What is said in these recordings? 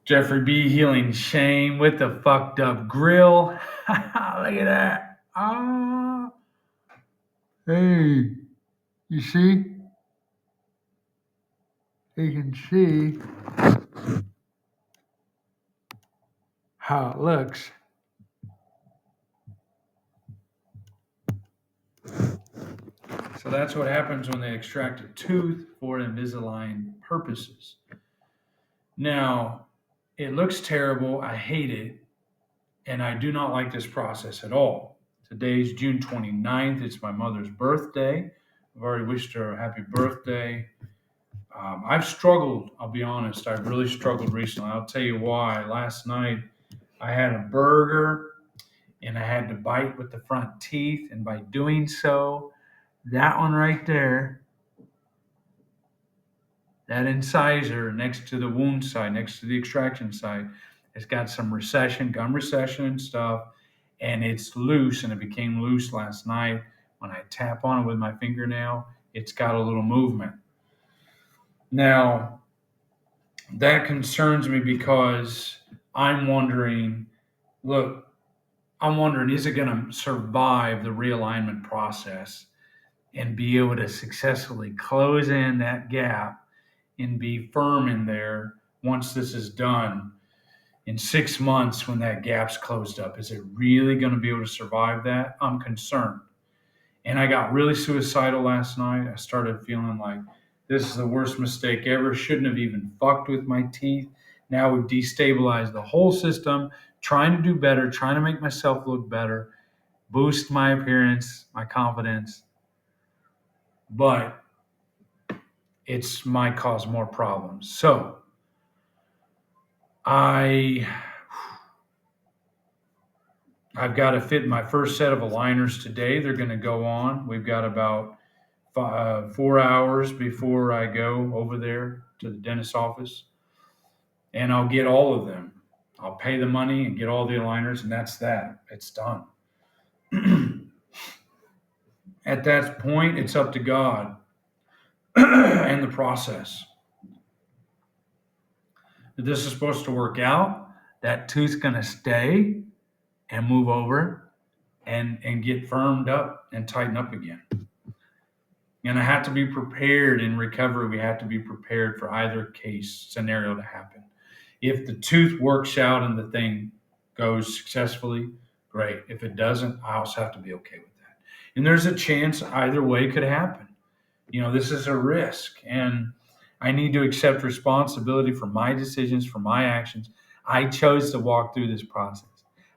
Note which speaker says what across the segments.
Speaker 1: Jeffrey B. healing shame with the fucked up grill. Look at that. Ah, hey, you see? You can see how it looks. So that's what happens when they extract a tooth for Invisalign purposes. Now, it looks terrible. I hate it. And I do not like this process at all. Today's June 29th. It's my mother's birthday. I've already wished her a happy birthday. I've struggled, I'll be honest. I've really struggled recently. I'll tell you why. Last night, I had a burger and I had to bite with the front teeth. And by doing so, that one right there, that incisor next to the wound side, next to the extraction side, it's got some recession, gum recession and stuff, and it's loose, and it became loose last night. When I tap on it with my fingernail, it's got a little movement. Now, that concerns me because I'm wondering, look, I'm wondering, is it going to survive the realignment process and be able to successfully close in that gap and be firm in there once this is done in 6 months when that gap's closed up? Is it really going to be able to survive that? I'm concerned. And I got really suicidal last night. I started feeling like this is the worst mistake ever. Shouldn't have even fucked with my teeth. Now we've destabilized the whole system, trying to do better, trying to make myself look better, boost my appearance, my confidence. But it's might cause more problems. So I I've got to fit my first set of aligners today. They're going to go on. We've got about 4 hours before I go over there to the dentist's office, and I'll get all of them. I'll pay the money and get all the aligners, and that's that. It's done. At that point, it's up to God and the process. If this is supposed to work out, that tooth's going to stay and move over and get firmed up and tighten up again. And I have to be prepared in recovery. We have to be prepared for either case scenario to happen. If the tooth works out and the thing goes successfully, great. If it doesn't, I also have to be okay with that. And there's a chance either way could happen. This is a risk, and I need to accept responsibility for my decisions, for my actions. I chose to walk through this process.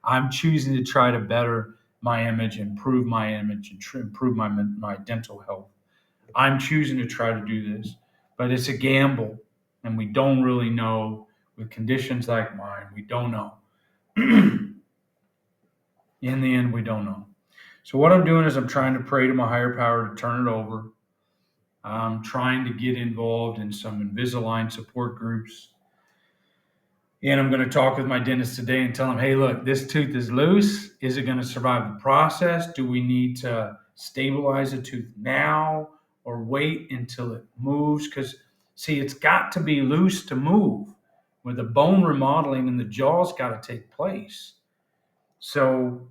Speaker 1: I'm choosing to try to better my image, improve my image, and improve my dental health. I'm choosing to try to do this, but it's a gamble, and we don't really know with conditions like mine. We don't know. In the end, we don't know. So what I'm doing is I'm trying to pray to my higher power to turn it over. I'm trying to get involved in some Invisalign support groups. And I'm going to talk with my dentist today and tell him, hey, look, this tooth is loose. Is it going to survive the process? Do we need to stabilize the tooth now or wait until it moves? Because, see, it's got to be loose to move, where the bone remodeling in the jaw's got to take place. So,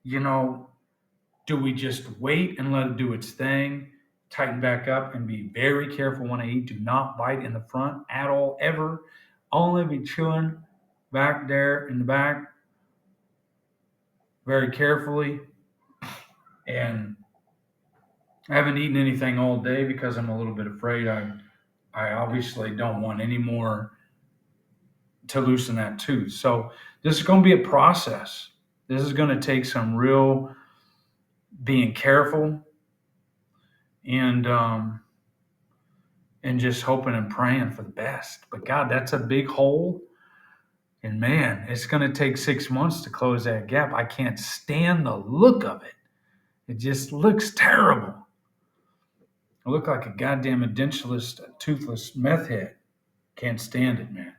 Speaker 1: do we just wait and let it do its thing, tighten back up, and be very careful when I eat? Do not bite in the front at all, ever. Only be chewing back there in the back very carefully. And I haven't eaten anything all day because I'm a little bit afraid. I obviously don't want any more to loosen that tooth. So this is going to be a process. This is going to take some real being careful and just hoping and praying for the best. But God, that's a big hole. And man, it's going to take 6 months to close that gap. I can't stand the look of it. It just looks terrible. I look like a goddamn edentulous, toothless meth head. Can't stand it, man.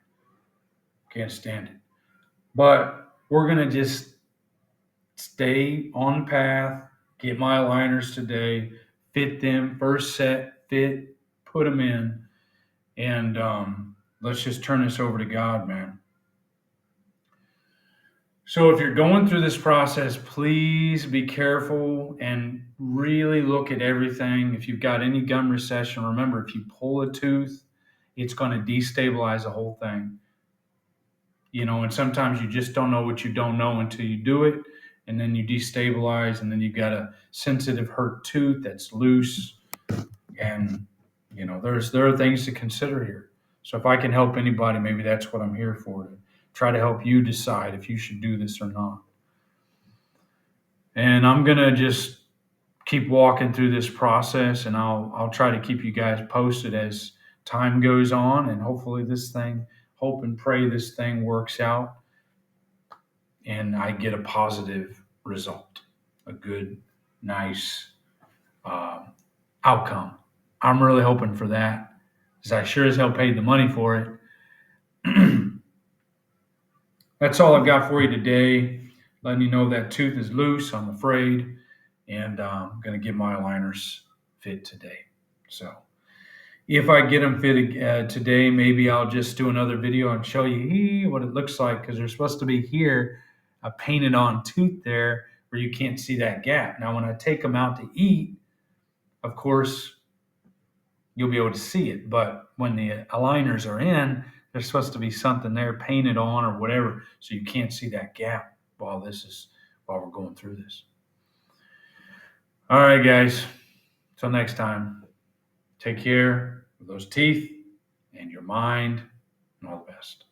Speaker 1: Can't stand it. But we're going to just stay on the path, get my aligners today, fit them, first set, fit, put them in, and let's just turn this over to God, man. So if you're going through this process, please be careful and really look at everything. If you've got any gum recession, remember, if you pull a tooth, it's going to destabilize the whole thing. And sometimes you just don't know what you don't know until you do it, and then you destabilize, and then you've got a sensitive hurt tooth that's loose, and there are things to consider here. So if I can help anybody, maybe that's what I'm here for, to try to help you decide if you should do this or not. And I'm gonna just keep walking through this process, and I'll try to keep you guys posted as time goes on, and hopefully hope and pray this thing works out and I get a positive result, a good, nice uh, outcome. I'm really hoping for that, because I sure as hell paid the money for it. That's all I've got for you today. Letting you know that tooth is loose, I'm afraid, and I'm going to get my aligners fit today. So if I get them fitted today, maybe I'll just do another video and show you what it looks like, because they're supposed to be here, a painted on tooth there where you can't see that gap. Now, when I take them out to eat, of course, you'll be able to see it. But when the aligners are in, there's supposed to be something there painted on or whatever, so you can't see that gap while we're going through this. All right, guys. Till next time, take care of those teeth and your mind, and all the best.